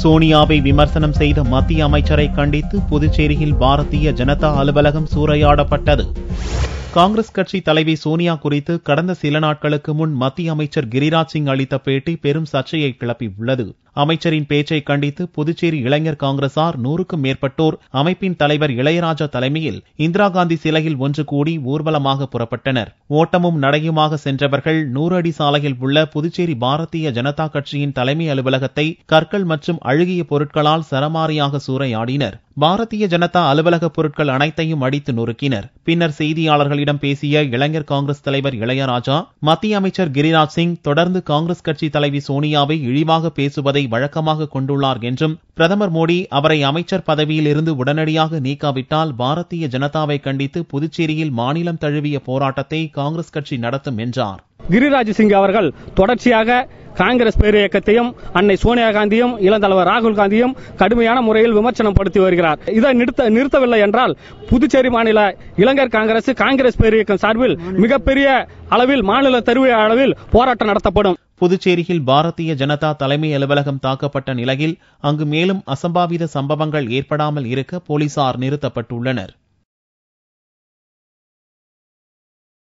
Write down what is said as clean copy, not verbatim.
சோனியாவை விமர்சனம் செய்த மத்திய அமைச்சரை கண்டித்து புதுச்சேரியில் பாரதிய ஜனதா அலுவலகம் சூறையாடப்பட்டது. காங்கிரஸ் கட்சி தலைவி சோனியா குறித்து கடந்த சில நாட்களுக்கு முன் மத்திய அமைச்சர் கிரிராஜ் சிங் அளித்த பேட்டி பெரும் சர்ச்சையை கிளப்பியுள்ளது. அமைச்சரின் பேச்சை கண்டித்து புதுச்சேரி இளைஞர் காங்கிரசார் 100க்கும் மேற்பட்டோர் அமைப்பின் தலைவர் இளையராஜா தலைமையில் இந்திரா காந்தி சிலையில் ஒன்று கூடி ஊர்வலமாக புறப்பட்டனர். ஓட்டமும் நடையுமாக சென்றவர்கள் 100 அடி சாலையில் உள்ள புதுச்சேரி பாரதிய ஜனதா கட்சியின் தலைமை அலுவலகத்தை கற்கள் மற்றும் அழுகிய பொருட்களால் சரமாரியாக சூறையாடினர். பாரதிய ஜனதா அலுவலக பொருட்கள் அனைத்தையும் அடித்து நொறுக்கினர். பின்னர் செய்தியாளர்களிடம் பேசிய இளைஞர் காங்கிரஸ் தலைவர் இளையராஜா, மத்திய அமைச்சர் கிரிராஜ் சிங் தொடர்ந்து காங்கிரஸ் கட்சி தலைவி சோனியாவை இழிவாக பேசுவதை வழக்கமாக கொண்டுள்ளார் என்றும், பிரதமர் மோடி அவரை அமைச்சர் பதவியில் இருந்து உடனடியாக நீக்காவிட்டால் பாரதிய ஜனதாவை கண்டித்து புதுச்சேரியில் மாநிலம் தழுவிய போராட்டத்தை காங்கிரஸ் கட்சி நடத்தும் என்றார். கிரிராஜ் சிங் அவர்கள் தொடர்ச்சியாக காங்கிரஸ் பேரியக்கத்தையும் அன்னை சோனியா காந்தியும் இளந்தலைவர் ராகுல் காந்தியும் கடுமையான முறையில் விமர்சனம் படுத்தி வருகிறார். இதை நிறுத்தவில்லை என்றால் புதுச்சேரி மாநில இளைஞர் காங்கிரஸ் பேரியக்கம் சார்பில் மிகப்பெரிய அளவில் மாநில தழுவிய அளவில் போராட்டம் நடத்தப்படும். புதுச்சேரியில் பாரதிய ஜனதா தலைமை அலுவலகம் தாக்கப்பட்ட நிலையில் அங்கு மேலும் அசம்பாவித சம்பவங்கள் ஏற்படாமல் இருக்க போலீசார் நிறுத்தப்பட்டுள்ளனர்.